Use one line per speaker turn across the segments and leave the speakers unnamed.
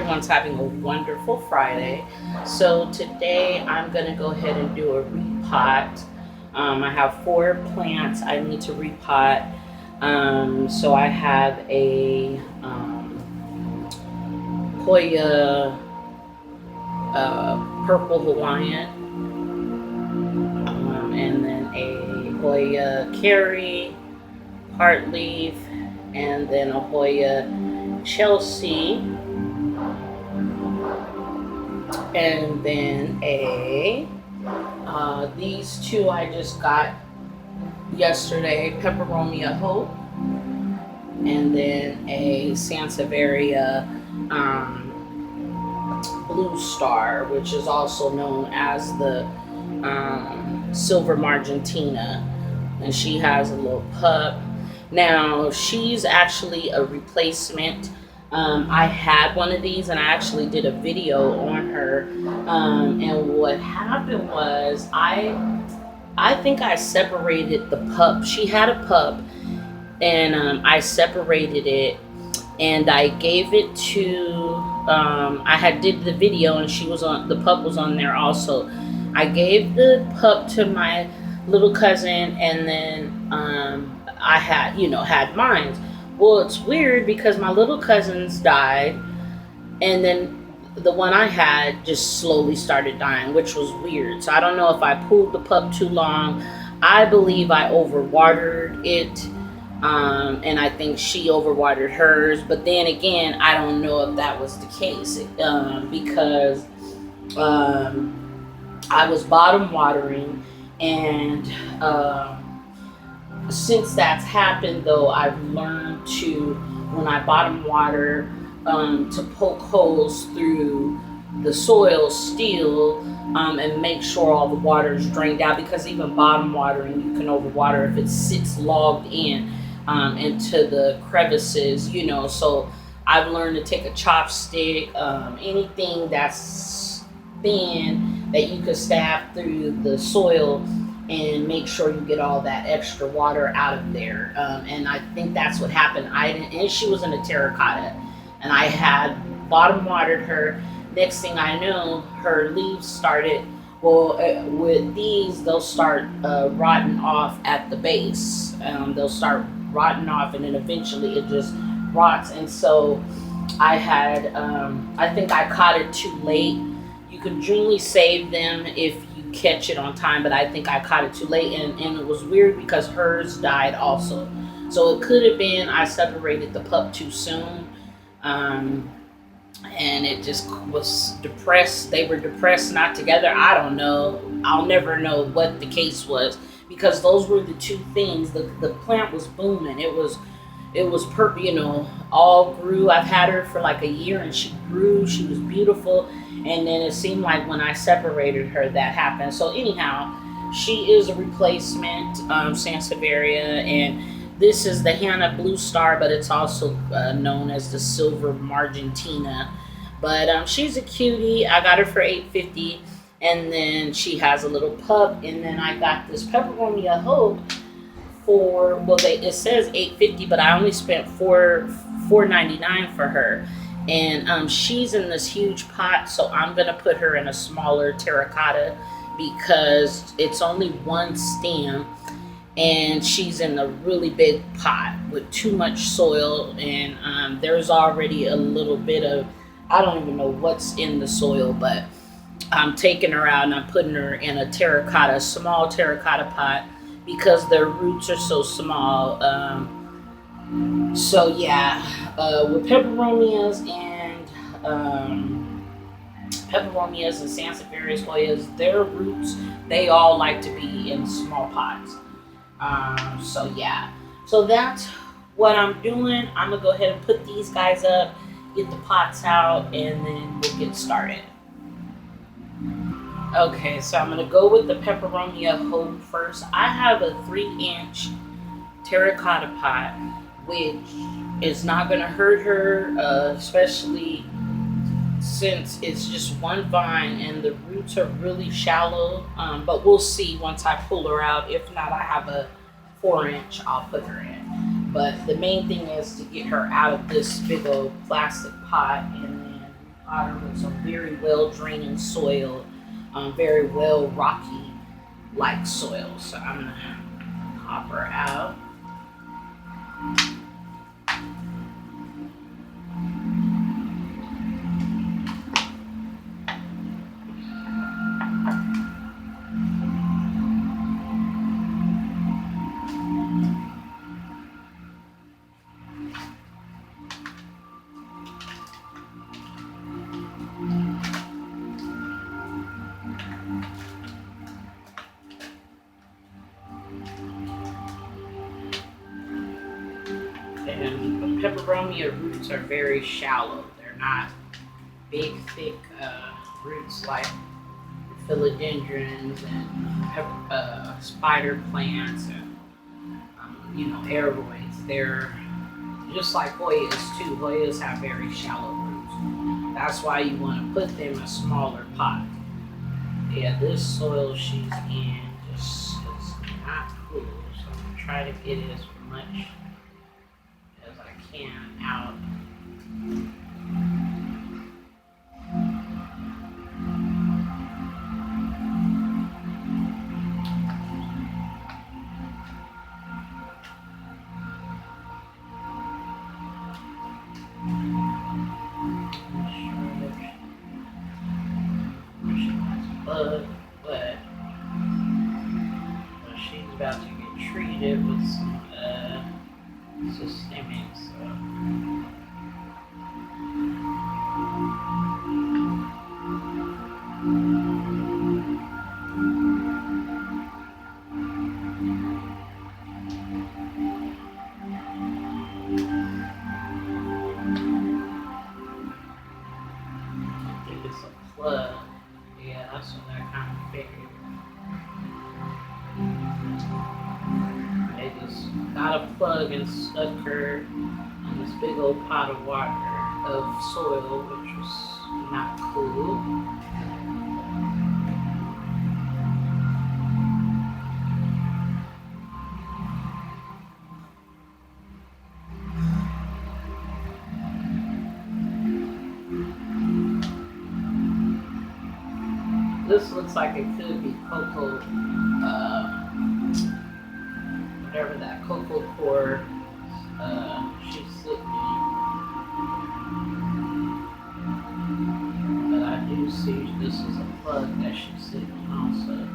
everyone's having a wonderful Friday. So today I'm going to go ahead and do a repot. I have 4 plants I need to repot. So I have a Hoya Purple Hawaiian, and then a Hoya Carry Heart Leaf, and then a Hoya Chelsea, and then these two I just got yesterday, Peperomia Hope, and then a Sansevieria Blue Star, which is also known as the Silver Margentina, and she has a little pup. Now, she's actually a replacement. I had one of these and I actually did a video on her. And what happened was I think I separated the pup. She had a pup, and I separated it, and I gave it to I had did the video, and the pup was on there also. I gave the pup to my little cousin, and then I had mine. Well, it's weird because my little cousins died, and then the one I had just slowly started dying, which was weird. So I don't know if I pulled the pup too long. I believe I overwatered it, and I think she overwatered hers. But then again, I don't know if that was the case, because I was bottom watering, and since that's happened, though, I've learned to, when I bottom water, to poke holes through the soil still, and make sure all the water is drained out, because even bottom watering, you can overwater if it sits logged in into the crevices, so I've learned to take a chopstick, anything that's thin that you could stab through the soil, and make sure you get all that extra water out of there. And I think that's what happened. And she was in a terracotta, and I had bottom watered her. Next thing I know, her leaves started, with these, they'll start rotting off at the base. They'll start rotting off, and then eventually it just rots. And so I had, I think I caught it too late. You can generally save them if you catch it on time, but I think I caught it too late, and it was weird because hers died also. So it could have been I separated the pup too soon, and it just was depressed. They were depressed, not together. I don't know. I'll never know what the case was, because those were the two things. The plant was booming. It was all grew. I've had her for like a year, and she grew. She was beautiful. And then it seemed like when I separated her, that happened. So anyhow, she is a replacement, Sansevieria, and this is the Hannah Blue Star, but it's also known as the Silver Margentina. But she's a cutie. I got her for $8.50, and then she has a little pup. And then I got this Peperomia Hope for, it says $8.50, but I only spent $4.99 for her. And she's in this huge pot, so I'm going to put her in a smaller terracotta because it's only one stem, and she's in a really big pot with too much soil, and there's already a little bit of, I don't even know what's in the soil, but I'm taking her out and I'm putting her in a small terracotta pot, because their roots are so small. So yeah, with peperomias and Sansevierias, Hoyas, their roots, they all like to be in small pots. So yeah, so that's what I'm doing. I'm gonna go ahead and put these guys up, get the pots out, and then we'll get started. Okay, so I'm gonna go with the Peperomia Hope first. I have a 3-inch terracotta pot, which is not going to hurt her, especially since it's just one vine and the roots are really shallow. But we'll see once I pull her out. If not, I have a 4-inch I'll put her in. But the main thing is to get her out of this big old plastic pot, and then potter with some very well draining soil, very well rocky like soil. So I'm gonna pop her out. And the peperomia roots are very shallow. They're not big, thick roots like philodendrons and spider plants and aeroids. They're just like Hoyas too. Hoyas have very shallow roots. That's why you want to put them in a smaller pot. Yeah, this soil she's in just is not cool. So I'm gonna try to get as much as I can out. But she's about to get treated with some systemic, so I think it's a plug. Yeah, that's what I kind of figured. They just got a plug and stuck her in this big old pot of water of soil, which was not cool. This looks like it could be cocoa, whatever that cocoa core she's sitting in. But I do see this is a plug that she's sitting in also.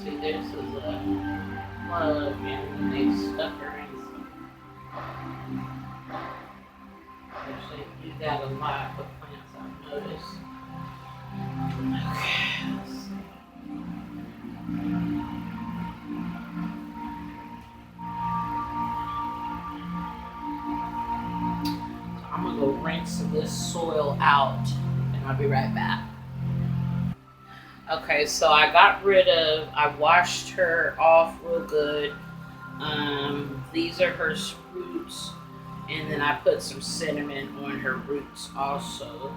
See, this is a plug, and they stuck her in some. Actually, do that a lot with plants, I've noticed. Okay, let's see. I'm gonna go rinse this soil out, and I'll be right back. Okay, so I washed her off real good. These are her roots, and then I put some cinnamon on her roots also.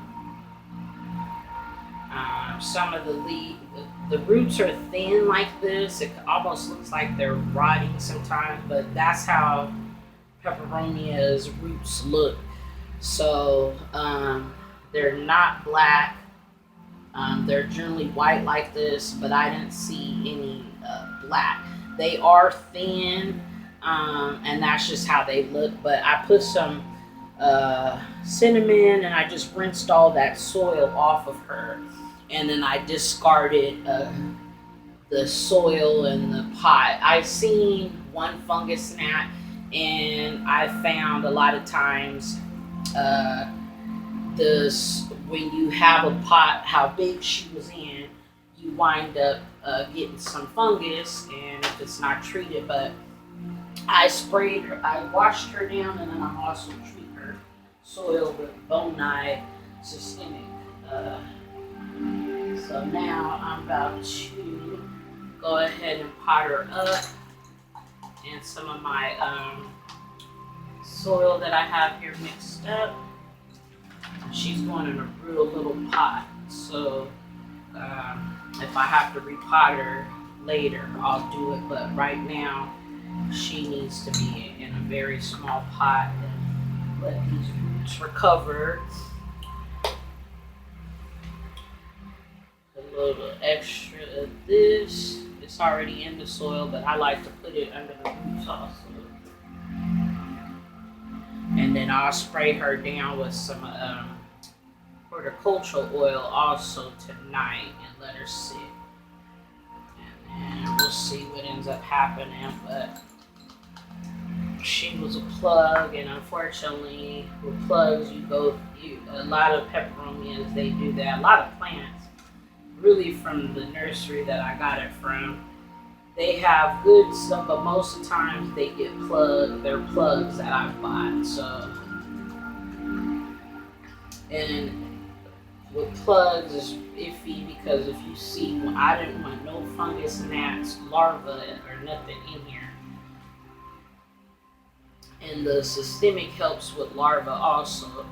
Some of the roots are thin like this. It almost looks like they're rotting sometimes, but that's how Peperomia's roots look. So they're not black. They're generally white like this, but I didn't see any black. They are thin, and that's just how they look. But I put some cinnamon, and I just rinsed all that soil off of her, and then I discarded the soil in the pot. I've seen one fungus gnat, and I found a lot of times this when you have a pot, how big she was in, you wind up getting some fungus, and if it's not treated. But I sprayed her, I washed her down, and then I also treat her soil with Bonai systemic. So now I'm about to go ahead and pot her up, and some of my soil that I have here mixed up. She's going in a real little pot, so if I have to repot her later, I'll do it. But right now, she needs to be in a very small pot and let these roots recover. A little extra of this. It's already in the soil, but I like to put it under the roots also. And then I'll spray her down with some horticultural oil also tonight and let her sit. And then we'll see what ends up happening. But she was a plug, and unfortunately with plugs a lot of peperomias, they do that. A lot of plants, really from the nursery that I got it from, they have good stuff, but most of the times they get plugged. They're plugs that I've bought. So, and with plugs is iffy because if you see, I didn't want no fungus, gnats, larvae, or nothing in here. And the systemic helps with larvae also,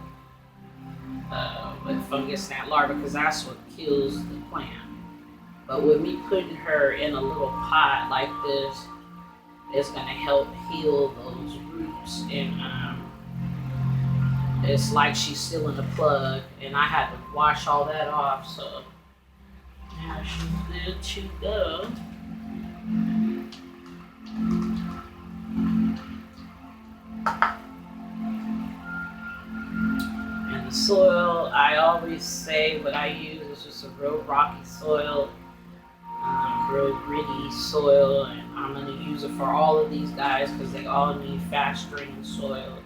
with fungus, gnat, larvae, because that's what kills the plant. But with me putting her in a little pot like this, it's going to help heal those roots. And it's like she's still in the plug, and I had to wash all that off. So now she's good to go. And the soil, I always say what I use is just a real rocky soil. Real gritty soil, and I'm going to use it for all of these guys because they all need fast draining soil.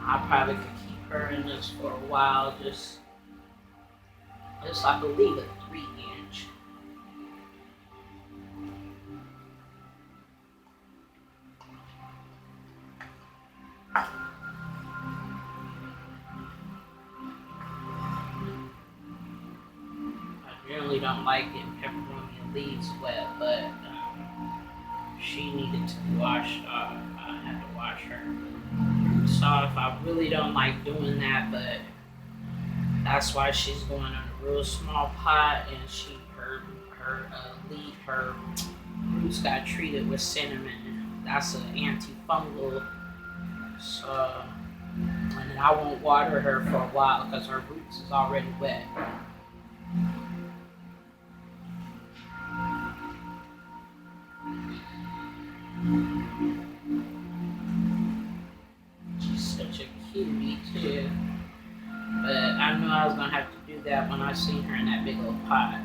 I probably could keep her in this for a while, just I believe a 3-inch. I generally don't like getting peperomia leaves wet, but she needed to be washed off. I had to wash her roots off. I really don't like doing that, but that's why she's going in a real small pot, and her roots got treated with cinnamon. That's an antifungal. So, and then I won't water her for a while because her roots is already wet. She's such a cutie too. But I knew I was gonna have to do that when I seen her in that big old pot.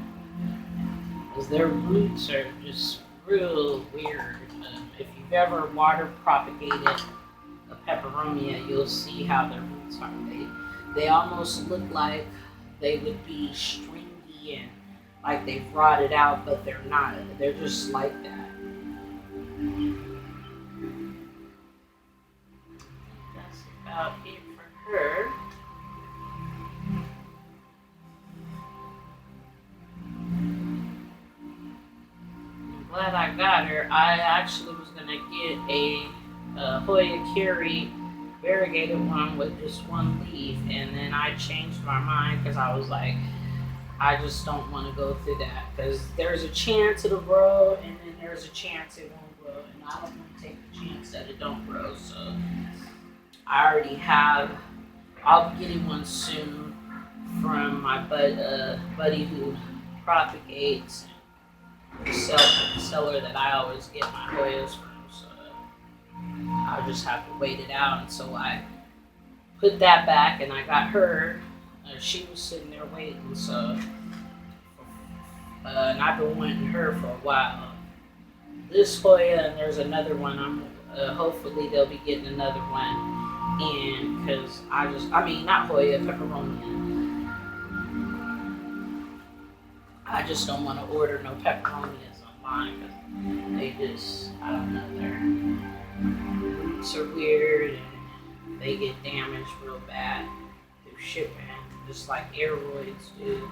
Because their roots are just real weird. If you've ever water propagated a peperomia, you'll see how their roots are. They almost look like they would be stringy and like they've rotted out, but they're not. They're just like that. That's about it for her. I'm glad I got her. I actually was gonna get a Hoya Carey variegated one with just one leaf, and then I changed my mind because I was like, I just don't want to go through that because there's a chance it'll grow, and then there's a chance it won't grow, and I don't want to take the chance that it don't grow. So I already have. I'll be getting one soon from my buddy who propagates, the seller that I always get my Hoyas from. So I'll just have to wait it out. And so I put that back, and I got her. She was sitting there waiting. So and I've been wanting her for a while. This Hoya, and there's another one. Hopefully they'll be getting another one in because not Hoya, Peperomia. I just don't want to order no Peperomias online because they just, I don't know, their roots are weird and they get damaged real bad through shipping, just like aeroids do.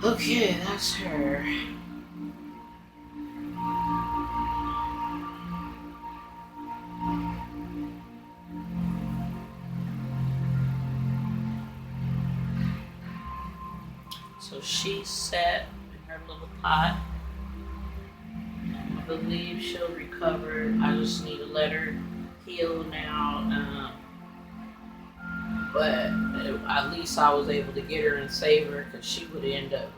Okay, that's her. So she's set in her little pot. I believe she'll recover. I just need to let her heal now. But at least I was able to get her and save her because she would end up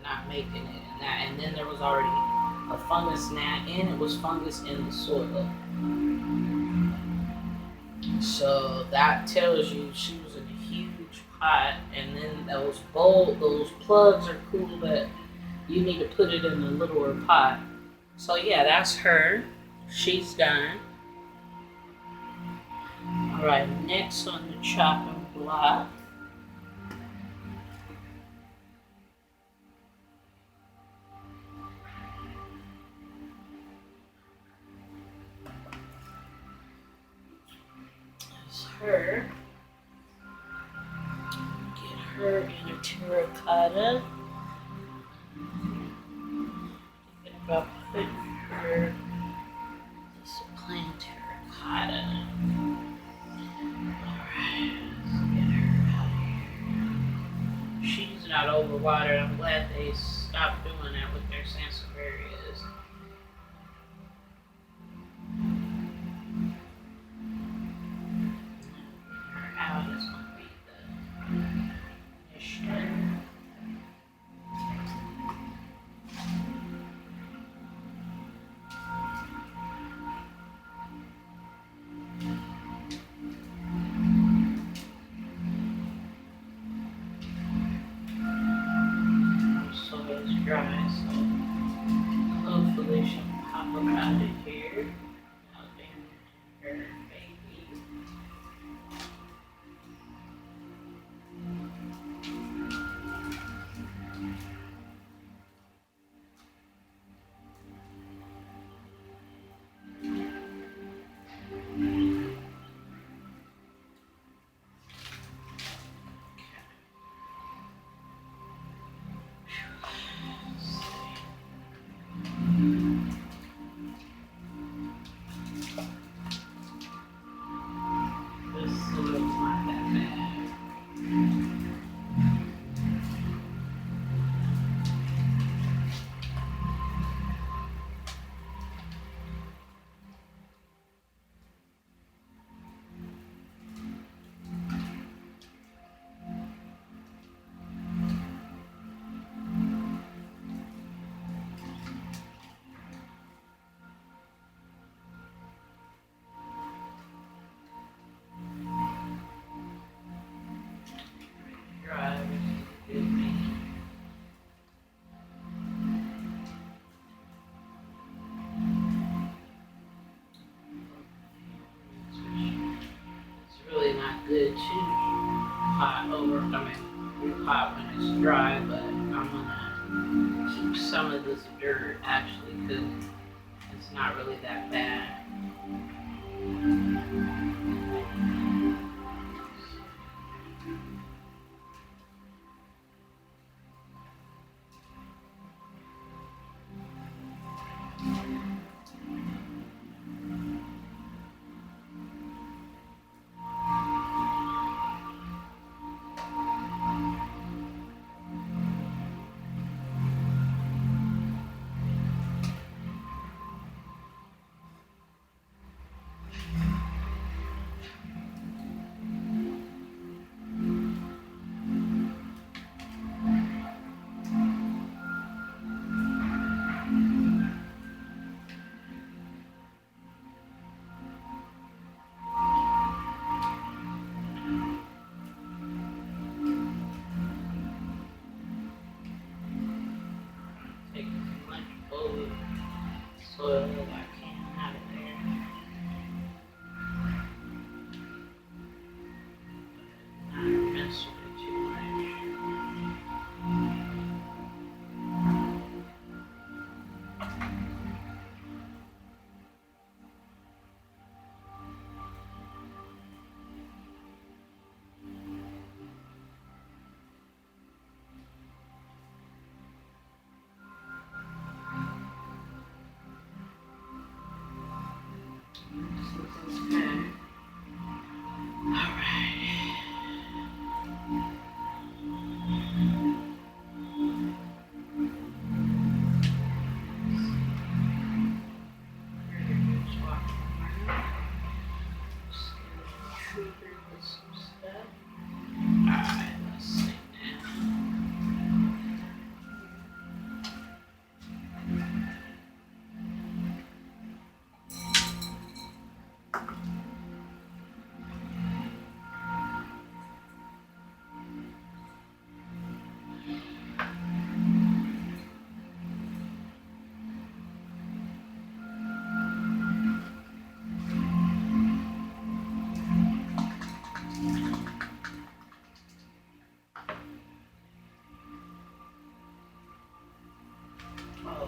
not making it. And then there was already a fungus gnat, and it was fungus in the soil. So that tells you she was in a huge pot. And then those plugs are cool, but you need to put it in a littler pot. So yeah, that's her. She's done. All right, next on the chopping block. Is her. Get her in a terracotta. Thinking about putting her just a plain terracotta. She's not overwatered. I'm glad they stopped doing that with their Sansevieria. Her out is going to be the issue. Dry, so hopefully she'll pop up out of here. Now damage her baby. hot when it's dry, but I'm gonna keep some of this dirt actually because it's not really that bad. Take as much old soil as I can out of there. Not mess with it too much. Okay. Alright. Trigger with some stuff. Alright, let's see now. Oh,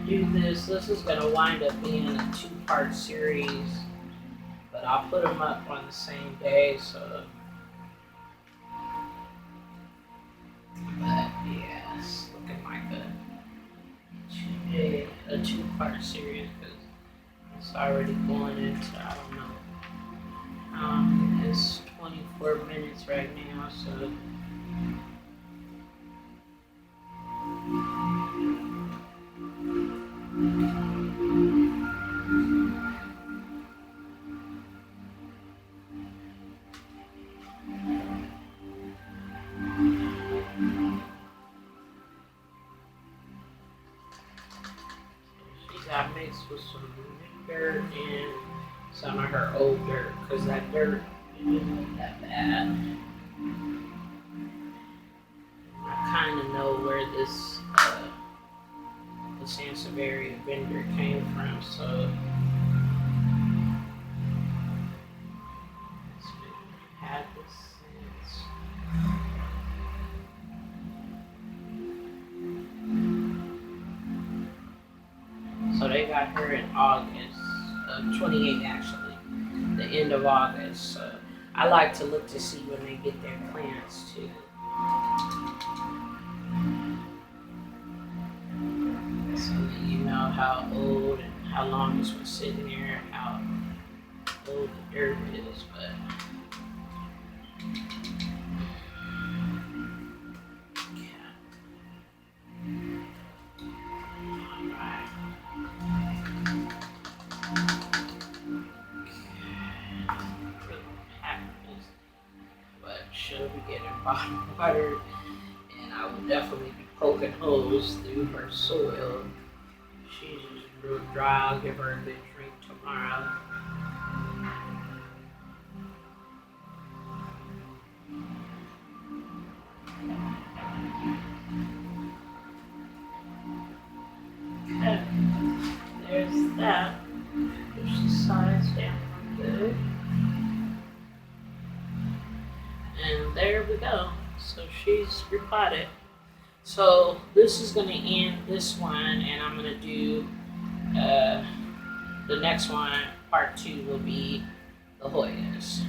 do this. This is going to wind up being a 2-part series, but I'll put them up on the same day. So, but yeah, it's looking like a 2-part series because it's already going into, I don't know, it's 24 minutes right now. So. I mixed with some new dirt and some of her old dirt because that dirt didn't look that bad. I kind of know where this the Sansevieria vendor came from, so it's been had this since. So they got her in August, 28 actually, the end of August. So I like to look to see when they get their plants too. So that you know how old and how long this was sitting there, how old the dirt is, but getting bottom water, and I will definitely be poking holes through her soil. She's just real dry. I'll give her a good drink tomorrow. Okay, there's that. Push the sides down good. And there we go. So she's repotted. So this is going to end this one, and I'm going to do the next one. Part 2 will be the Hoyas.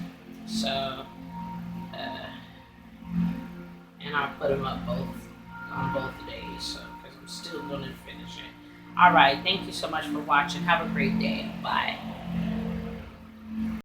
So, and I'll put them up both on both days. So because I'm still going to finish it. All right. Thank you so much for watching. Have a great day. Bye.